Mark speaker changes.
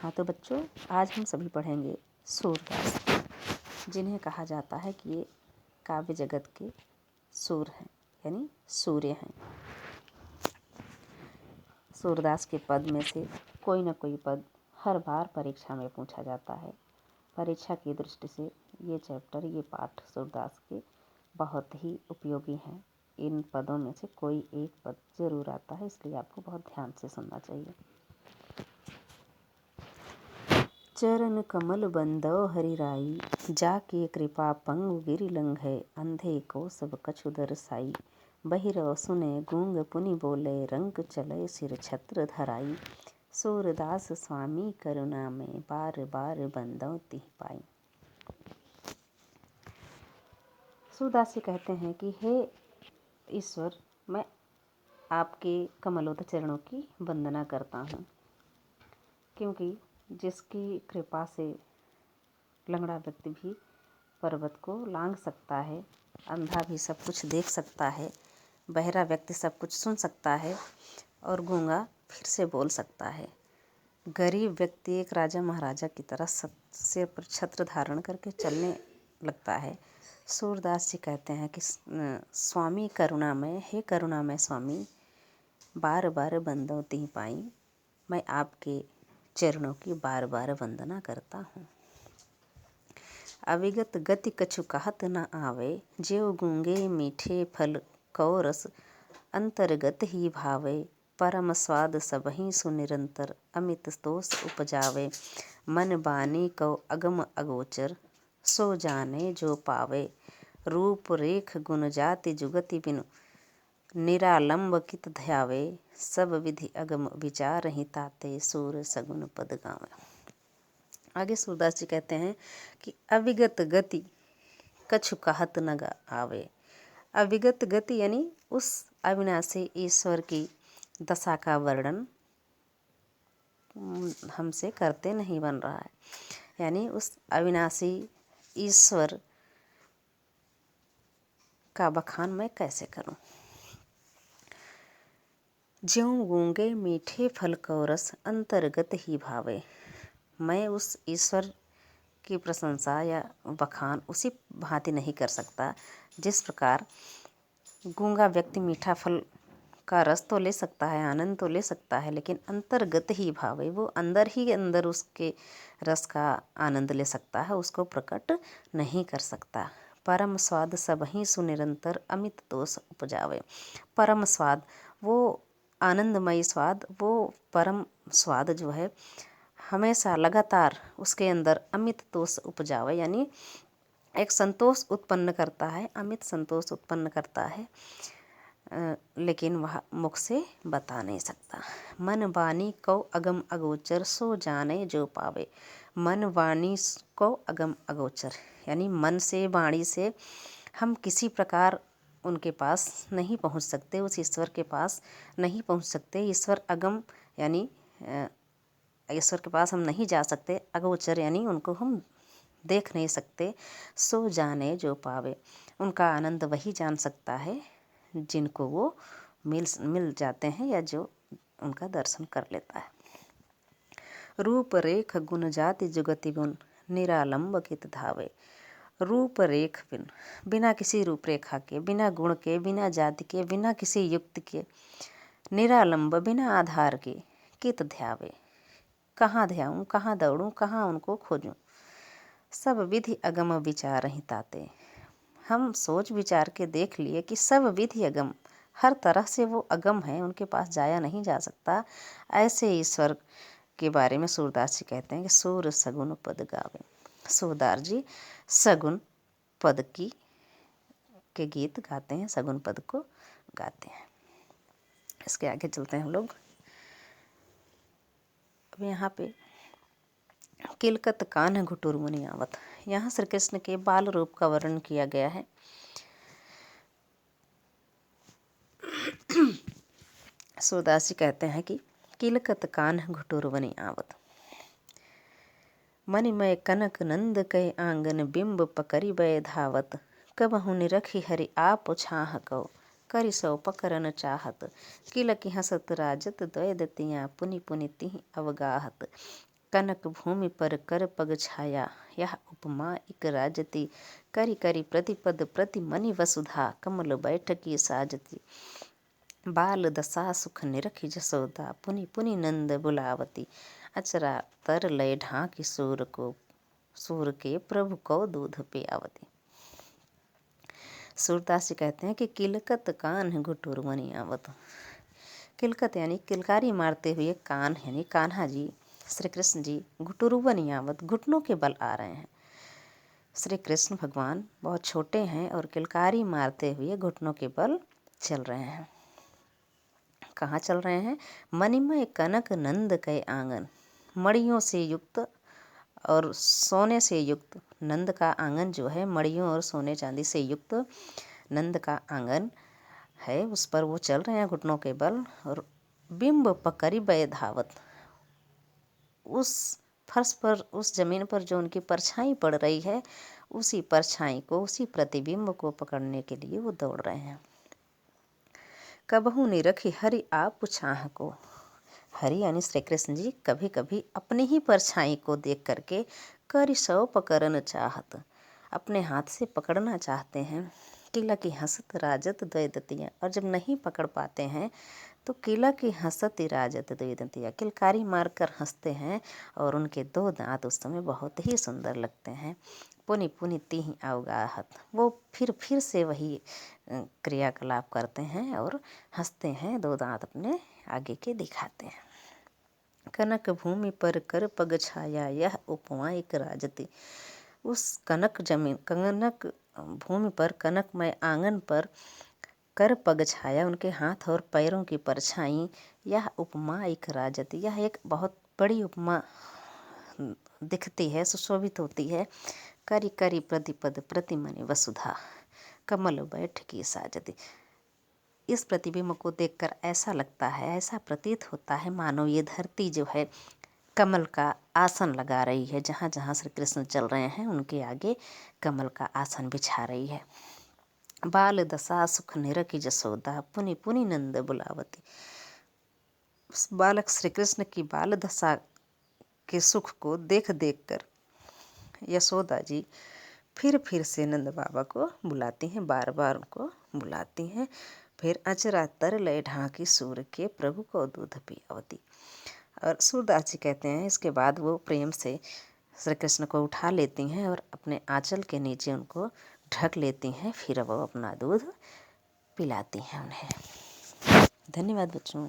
Speaker 1: हाँ तो बच्चों, आज हम सभी पढ़ेंगे सूरदास, जिन्हें कहा जाता है कि ये काव्य जगत के सूर हैं, यानी सूर्य हैं। सूरदास के पद में से कोई न कोई पद हर बार परीक्षा में पूछा जाता है। परीक्षा की दृष्टि से ये चैप्टर, ये पाठ सूरदास के बहुत ही उपयोगी हैं। इन पदों में से कोई एक पद जरूर आता है, इसलिए आपको बहुत ध्यान से सुनना चाहिए। चरण कमल बंदो हरिराई, जाके कृपा पंगु गिरि लंघै, अंधे को सब कछु दरसाई, बहिरव सुने गूंग पुनि बोले, रंग चले सिर छत्र धराई, सूरदास स्वामी करुणा में, बार बार बंदो तिह पाई। सूरदास जी कहते हैं कि हे ईश्वर, मैं आपके कमलोद चरणों की वंदना करता हूँ, क्योंकि जिसकी कृपा से लंगड़ा व्यक्ति भी पर्वत को लांघ सकता है, अंधा भी सब कुछ देख सकता है, बहरा व्यक्ति सब कुछ सुन सकता है और गूंगा फिर से बोल सकता है। गरीब व्यक्ति एक राजा महाराजा की तरह सिर पर छत्र धारण करके चलने लगता है। सूरदास जी कहते हैं कि स्वामी करुणामय, हे करुणामय स्वामी, बार बार बंदो तिह पाई, मैं आपके चरणों की बार बार वंदना करता हूँ। अविगत गति कछु कहत न आवे, ज्यों गूंगे मीठे फल कौ रस, अंतर्गत ही भावे, परम स्वाद सबहि सुनिरंतर, अमित तोष उपजावे, मन बानी कौ अगम अगोचर, सो जाने जो पावे, रूप रेख गुण जाति जुगति बिनु, निरालंब कित ध्यावे, सब विधि अगम विचार ही ताते, सूर सगुन पद गावे। आगे सूरदास जी कहते हैं कि अविगत गति कछु कहत न आवे। अविगत गति यानी उस अविनाशी ईश्वर की दशा का वर्णन हमसे करते नहीं बन रहा है, यानी उस अविनाशी ईश्वर का बखान मैं कैसे करूं। ज्यों गूंगे मीठे फल कौ रस, अंतर्गत ही भावे। मैं उस ईश्वर की प्रशंसा या बखान उसी भांति नहीं कर सकता जिस प्रकार गूंगा व्यक्ति मीठा फल का रस तो ले सकता है, आनंद तो ले सकता है, लेकिन अंतर्गत ही भावे, वो अंदर ही अंदर उसके रस का आनंद ले सकता है, उसको प्रकट नहीं कर सकता। परम स्वाद सबहि सुनिरंतर, अमित दोष उपजावे। परम स्वाद, वो आनंदमयी स्वाद, वो परम स्वाद जो है हमेशा लगातार उसके अंदर अमित तोष उपजावे, यानी एक संतोष उत्पन्न करता है, अमित संतोष उत्पन्न करता है, लेकिन वह मुख से बता नहीं सकता। मन वाणी को अगम अगोचर, सो जाने जो पावे। मन वाणी को अगम अगोचर यानी मन से, वाणी से हम किसी प्रकार उनके पास नहीं पहुंच सकते, उस ईश्वर के पास नहीं पहुंच सकते। ईश्वर अगम यानी ईश्वर के पास हम नहीं जा सकते, अगोचर यानी उनको हम देख नहीं सकते। सो जाने जो पावे, उनका आनंद वही जान सकता है जिनको वो मिल जाते हैं या जो उनका दर्शन कर लेता है। रूप रेख गुण जाति जुगति गुण, निरालंब कित धावे। रूप रेख बिना किसी रूपरेखा के, बिना गुण के, बिना जाति के, बिना किसी युक्त के, निरालंब बिना आधार के, कित ध्यावे, कहाँ ध्याऊँ, कहाँ दौड़ूँ, कहाँ उनको खोजूँ। सब विधि अगम विचार ही ताते, हम सोच विचार के देख लिए कि सब विधि अगम, हर तरह से वो अगम है, उनके पास जाया नहीं जा सकता। ऐसे ईश्वर के बारे में सूरदास जी कहते हैं कि सूर सगुन पद गावे। सूरदास जी सगुन पद के गीत गाते हैं, सगुन पद को गाते हैं। इसके आगे चलते हैं हम लोग। अब यहाँ पे किलकत कान्ह घुटुर मुनि आवत, यहाँ श्री कृष्ण के बाल रूप का वर्णन किया गया है। सूरदास जी कहते हैं कि किलकत कान्ह घुटुर मुनि आवत, मणिमय कनक नंद कै आंगन, बिंब पकड़ी बै धावत, कबहु निरखी हरि आप छाह कौ, करि सो पकरन चाहत, किलकी हसत राजत द्वै दतियाँ, पुनि पुनि तिहि अवगाहत, कनक भूमि पर कर पग छाया, यह उपमा इक राजती। करि करि प्रतिपद प्रतिमनि वसुधा, कमल बैठकी साजती। बाल दशा सुख निरखि जसोदा, पुनि पुनि नंद बुलावती। अचरा तर लय ढांकी सूर के प्रभु को दूध पियावती। सूरदास जी कहते हैं कि किलकत कान्ह घुटुर बनी आवत। किलकत यानी किलकारी मारते हुए कान यानी कान्हा जी श्री कृष्ण जी घुटुरु बनी आवत, घुटनों के बल आ रहे हैं। श्री कृष्ण भगवान बहुत छोटे हैं और किलकारी मारते हुए घुटनों के बल चल रहे हैं। कहाँ चल रहे हैं? मणिमय कनक नंद कै आंगन, मणियों से युक्त और सोने से युक्त नंद का आंगन जो है, मणियों और सोने चांदी से युक्त नंद का आंगन है, उस पर वो चल रहे हैं घुटनों के बल। और बिंब पकड़ी बय धावत, उस फर्श पर, उस जमीन पर जो उनकी परछाई पड़ रही है, उसी परछाई को, उसी प्रतिबिंब को पकड़ने के लिए वो दौड़ रहे हैं। कबहू निरखी हरि आप छाह को, हरि यानी श्री कृष्ण जी कभी कभी अपनी ही परछाई को देख करके करि सौ पकड़न चाहत, अपने हाथ से पकड़ना चाहते हैं। किला की हंसत राजत द्वैदतिया, और जब नहीं पकड़ पाते हैं तो किला की हंसत राजत द्वैदतिया, किलकारी मारकर हंसते हैं और उनके दो दांत उस समय बहुत ही सुंदर लगते हैं। पुनि पुनि तिहि अवगाहत, वो फिर से वही क्रियाकलाप करते हैं और हंसते हैं, दो दांत अपने आगे के दिखाते हैं। कनक भूमि पर कर पग छाया, यह उपमा एक राजती। उस कनक भूमि पर, कनकमय आंगन पर कर पग छाया, उनके हाथ और पैरों की परछाई, यह उपमा एक राजती, यह एक बहुत बड़ी उपमा दिखती है, सुशोभित होती है। करि करि प्रतिपद प्रतिमनि वसुधा, कमल बैठकी साजती। इस प्रतिबिंब को देखकर ऐसा लगता है, ऐसा प्रतीत होता है मानो ये धरती जो है कमल का आसन लगा रही है। जहाँ जहाँ श्री कृष्ण चल रहे हैं उनके आगे कमल का आसन बिछा रही है। बाल दशा सुख निरखि जसोदा, पुनि पुनि नंद बुलावती। उस बालक श्री कृष्ण की बाल दशा के सुख को देख देख कर यशोदा जी फिर से नंद बाबा को बुलाती हैं, बार बार उनको बुलाती हैं। फिर अचरा तर लय ढांकी सूर के प्रभु को दूध पियावती। और सूरदास जी कहते हैं इसके बाद वो प्रेम से श्री कृष्ण को उठा लेती हैं और अपने आंचल के नीचे उनको ढक लेती हैं, फिर वो अपना दूध पिलाती हैं उन्हें। धन्यवाद बच्चों।